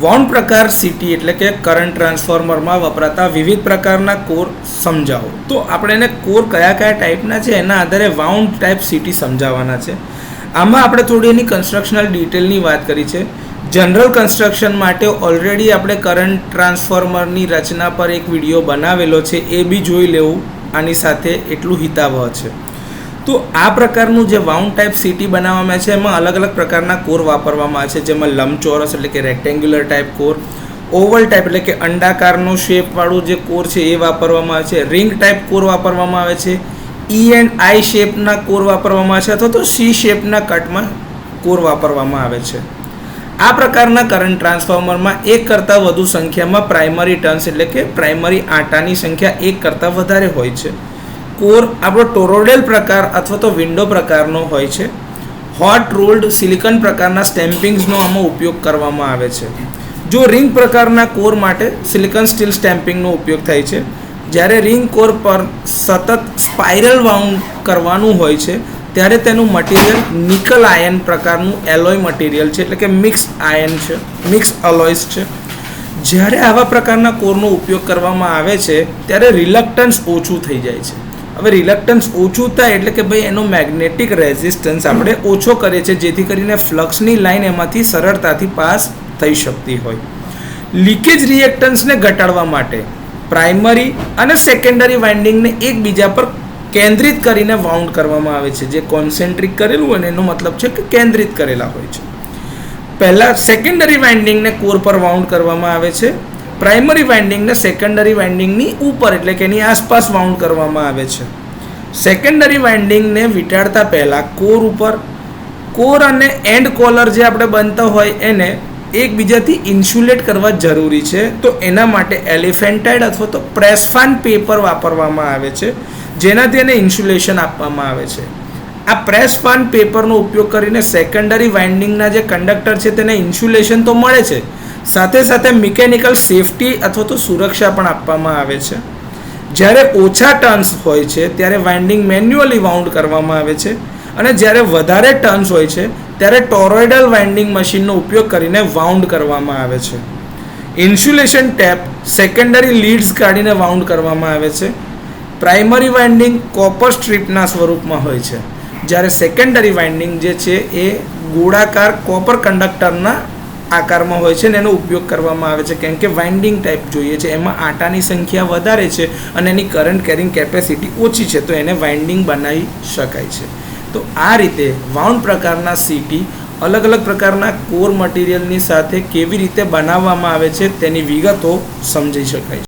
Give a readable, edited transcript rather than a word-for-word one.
Wound પ્રકાર city એટલે કે કરંટ ટ્રાન્સફોર્મરમાં વપરાતા વિવિધ પ્રકારના કોર સમજાવો. તો આપણે એને કોર કયા કયા ટાઈપના છે એના આધારે વાઉન્ડ ટાઈપ સીટી સમજાવવાના છે. આમાં આપણે થોડી એની કન્સ્ટ્રક્શનલ ડિટેલની વાત કરી છે. જનરલ કન્સ્ટ્રક્શન માટે ઓલરેડી આપણે કરંટ ટ્રાન્સફોર્મરની રચના પર એક વિડીયો બનાવેલો છે, એ બી જોઈ લેવું આની સાથે એટલું હિતાવહ છે. તો આ પ્રકારનું જે વાઉન્ડ ટાઈપ સીટી બનાવવામાં છે એમાં અલગ અલગ પ્રકારના કોર વાપરવામાં આવે છે, જેમાં લંબચોરસ એટલે કે rectangular type core, Oval type એટલે કે અંડાકારનો શેપવાળું જે કોર છે એ વાપરવામાં આવે છે, રિંગ ટાઈપ કોર વાપરવામાં આવે છે, ઈ એન્ડ આઈ શેપના કોર વાપરવામાં આવે છે અથવા તો સી શેપના કટમાં કોર વાપરવામાં આવે છે. આ પ્રકારના કરંટ ટ્રાન્સફોર્મરમાં એક કરતાં વધુ સંખ્યામાં પ્રાઇમરી ટર્ન્સ એટલે કે પ્રાઇમરી આંટાની સંખ્યા એક કરતાં વધારે હોય છે. કોર આપણો ટોરોઇડલ પ્રકાર અથવા તો વિન્ડો પ્રકારનો હોય છે. હોટ રોલ્ડ સિલિકોન પ્રકારના સ્ટેમ્પિંગ્સનો આમાં ઉપયોગ કરવામાં આવે છે. જો રિંગ પ્રકારના કોર માટે સિલિકોન સ્ટીલ સ્ટેમ્પિંગનો ઉપયોગ થાય છે. જ્યારે રિંગ કોર પર સતત સ્પાઇરલ વાઉન્ડ કરવાનું હોય છે ત્યારે તેનું મટીરિયલ નિકલ આયન પ્રકારનું એલોય મટીરિયલ છે, એટલે કે મિક્સ આયન છે, મિક્સ અલોયસ છે. જ્યારે આવા પ્રકારના કોરનો ઉપયોગ કરવામાં આવે છે ત્યારે રિલક્ટન્સ ઓછું થઈ જાય છે. હવે રિલક્ટન્સ ઓછું થાય એટલે કે ભાઈ એનો મેગ્નેટિક રેઝિસ્ટન્સ આપણે ઓછો કરીએ છીએ, જેથી કરીને ફ્લક્સની લાઈન એમાંથી સરળતાથી પાસ થઈ શકતી હોય. લીકેજ રિએક્ટન્સને ઘટાડવા માટે પ્રાઇમરી અને સેકન્ડરી વાઇન્ડિંગને એકબીજા પર કેન્દ્રિત કરીને વાઉન્ડ કરવામાં આવે છે. જે કોન્સેન્ટ્રિક કરેલું હોય ને એનો મતલબ છે કે કેન્દ્રિત કરેલા હોય છે. પહેલાં સેકન્ડરી વાઇન્ડિંગને કોર પર વાઉન્ડ કરવામાં આવે છે. પ્રાઇમરી વાઇન્ડિંગને સેકન્ડરી વાઇન્ડિંગની ઉપર એટલે કે એની આસપાસ વાઉન્ડ કરવામાં આવે છે. સેકન્ડરી વાઇન્ડિંગને વીંટાળતા પહેલાં કોર ઉપર કોર અને એન્ડ કોલર જે આપણે બનતા હોય એને એકબીજાથી ઇન્સ્યુલેટ કરવા જરૂરી છે. તો એના માટે એલિફેન્ટાઇડ અથવા તો પ્રેસફાન પેપર વાપરવામાં આવે છે, જેનાથી એને ઇન્સ્યુલેશન આપવામાં આવે છે. આ પ્રેસફાન પેપરનો ઉપયોગ કરીને સેકન્ડરી વાઇન્ડિંગના જે કંડક્ટર છે તેને ઇન્સ્યુલેશન તો મળે છે, સાથે સાથે મિકેનિકલ સેફટી અથવા તો સુરક્ષા પણ આપવામાં આવે છે. જ્યારે ઓછા ટર્ન્સ હોય છે ત્યારે વાઇન્ડિંગ મેન્યુઅલી વાઉન્ડ કરવામાં આવે છે, અને જ્યારે વધારે ટર્ન્સ હોય છે ત્યારે ટોરોઇડલ વાઇન્ડિંગ મશીનનો ઉપયોગ કરીને વાઉન્ડ કરવામાં આવે છે. ઇન્સ્યુલેશન ટેપ સેકન્ડરી લીડ્સ કાઢીને વાઉન્ડ કરવામાં આવે છે. પ્રાઇમરી વાઇન્ડિંગ કોપર સ્ટ્રીપના સ્વરૂપમાં હોય છે, જ્યારે સેકન્ડરી વાઇન્ડિંગ જે છે એ ગોળાકાર કોપર કંડક્ટરના આકારમાં હોય છે ને એનો ઉપયોગ કરવામાં આવે છે, કેમ કે વાઇન્ડિંગ ટાઈપ જોઈએ છે, એમાં આંટાની સંખ્યા વધારે છે અને એની કરંટ કેરિંગ કેપેસિટી ઓછી છે, તો એને વાઇન્ડિંગ બનાવી શકાય છે. તો આ રીતે વાઉન્ડ પ્રકારના સીટી અલગ અલગ પ્રકારના કોર મટીરિયલની સાથે કેવી રીતે બનાવવામાં આવે છે તેની વિગતો સમજી શકાય છે.